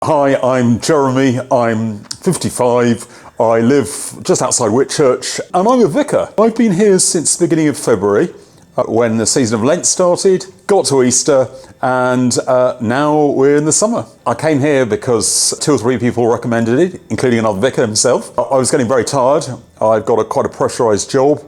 Hi, I'm Jeremy, I'm 55, I live just outside Whitchurch and I'm a vicar. I've been here since the beginning of February when the season of Lent started, got to Easter and now we're in the summer. I came here because 2 or 3 people recommended it, including another vicar himself. I was getting very tired, I've got quite a pressurised job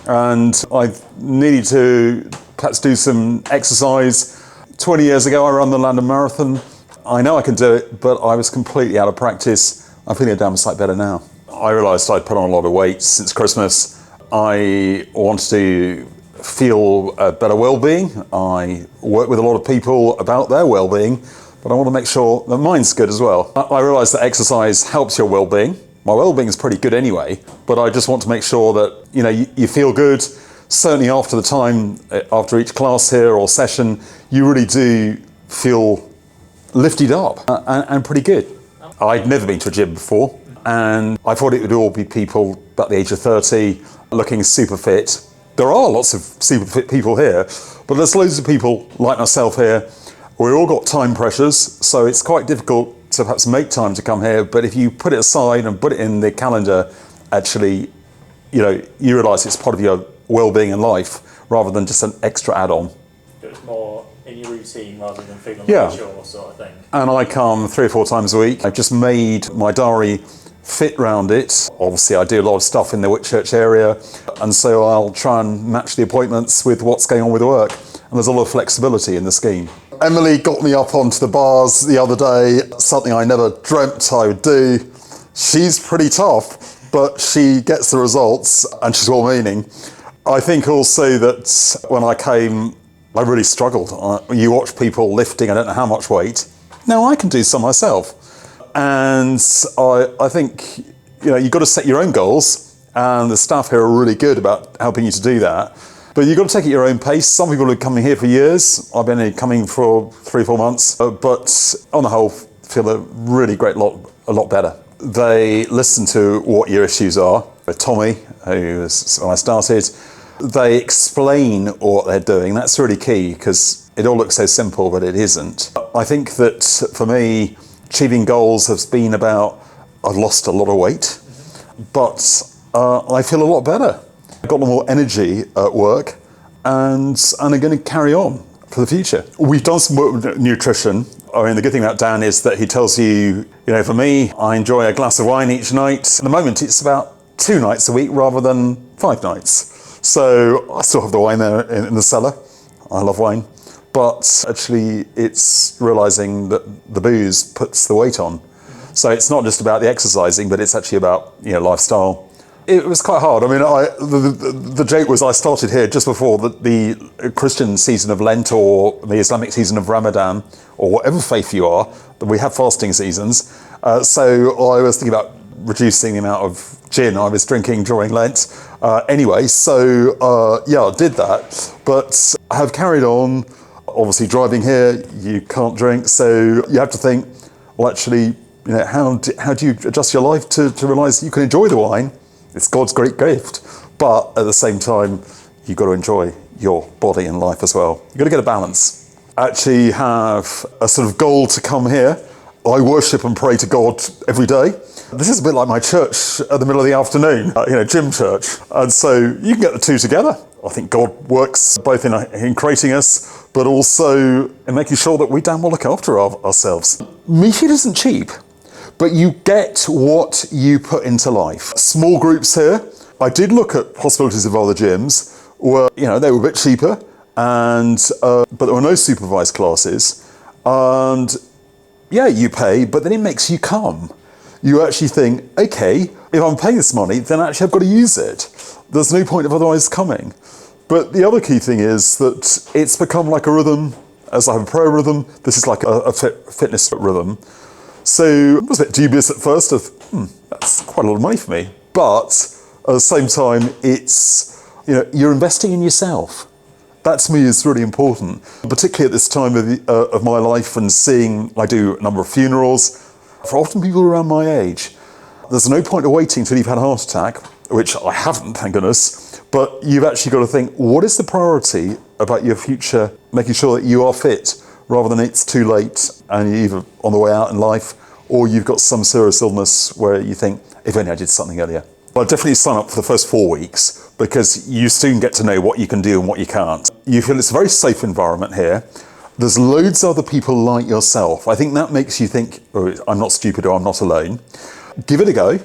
and I needed to perhaps do some exercise. 20 years ago I ran the London Marathon. I know I can do it, but I was completely out of practice. I'm feeling a damn sight better now. I realised I'd put on a lot of weight since Christmas. I wanted to feel a better well-being. I work with a lot of people about their well-being, but I want to make sure that mine's good as well. I realised that exercise helps your well-being. My well-being is pretty good anyway, but I just want to make sure that you feel good. Certainly after the time, after each class here or session, you really do feel lifted up and pretty good. I'd never been to a gym before and I thought it would all be people about the age of 30 looking super fit. There are lots of super fit people here, but there's loads of people like myself here. We've all got time pressures, so it's quite difficult to perhaps make time to come here, but if you put it aside and put it in the calendar, actually, you realise it's part of your well-being in life rather than just an extra add-on. It's more in your routine rather than feeling like a chore sort of thing. And I come 3 or 4 times a week. I've just made my diary fit round it. Obviously I do a lot of stuff in the Whitchurch area and so I'll try and match the appointments with what's going on with work. And there's a lot of flexibility in the scheme. Emily got me up onto the bars the other day, something I never dreamt I would do. She's pretty tough, but she gets the results and she's well-meaning. I think also that when I came, I really struggled. You watch people lifting, I don't know how much weight. Now I can do some myself. And I think, you've got to set your own goals and the staff here are really good about helping you to do that. But you've got to take it at your own pace. Some people are coming here for years. I've been coming for 3 or 4 months, but on the whole, feel a really a lot better. They listen to what your issues are. With Tommy, who was when I started, they explain what they're doing. That's really key because it all looks so simple, but it isn't. I think that for me, achieving goals has been about, I've lost a lot of weight, but I feel a lot better. I've got a lot more energy at work and I'm going to carry on for the future. We've done some work with nutrition. I mean, the good thing about Dan is that he tells you, for me, I enjoy a glass of wine each night. At the moment, it's about 2 nights a week rather than 5 nights. So I still have the wine there in the cellar. I love wine. But actually it's realising that the booze puts the weight on. So it's not just about the exercising, but it's actually about lifestyle. It was quite hard. I mean, the joke was I started here just before the Christian season of Lent or the Islamic season of Ramadan, or whatever faith you are, that we have fasting seasons. So I was thinking about reducing the amount of gin I was drinking during Lent. Anyway, so I did that, but I have carried on. Obviously driving here, you can't drink, so you have to think, well actually, how do you adjust your life to realise you can enjoy the wine? It's God's great gift, but at the same time, you've got to enjoy your body and life as well. You've got to get a balance. Actually have a sort of goal to come here. I worship and pray to God every day. This is a bit like my church at the middle of the afternoon, gym church. And so you can get the two together. I think God works both in creating us, but also in making sure that we damn well look after ourselves. MEE-FIT isn't cheap, but you get what you put into life. Small groups here. I did look at possibilities of other gyms where, they were a bit cheaper, and but there were no supervised classes. And yeah, you pay, but then it makes you come. You actually think, okay, if I'm paying this money, then actually I've got to use it. There's no point of otherwise coming. But the other key thing is that it's become like a rhythm. As I have a prayer rhythm, this is like a fitness rhythm. So I was a bit dubious at first of, that's quite a lot of money for me. But at the same time, it's, you're investing in yourself. That to me is really important, particularly at this time of my life and seeing, I do a number of funerals for often people around my age. There's no point of waiting until you've had a heart attack, which I haven't, thank goodness, but you've actually got to think, what is the priority about your future, making sure that you are fit rather than it's too late and you're either on the way out in life or you've got some serious illness where you think, if only I did something earlier. Well, definitely sign up for the first 4 weeks, because you soon get to know what you can do and what you can't. You feel it's a very safe environment here. There's loads of other people like yourself. I think that makes you think, oh, I'm not stupid or I'm not alone. Give it a go.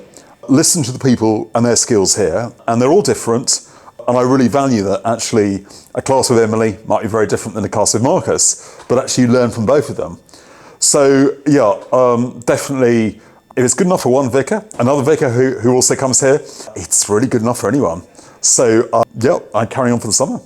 Listen to the people and their skills here, and they're all different. And I really value that actually a class with Emily might be very different than a class with Marcus, but actually you learn from both of them. So yeah, definitely, if it's good enough for one vicar, another vicar who also comes here, it's really good enough for anyone. So yeah, I carry on for the summer.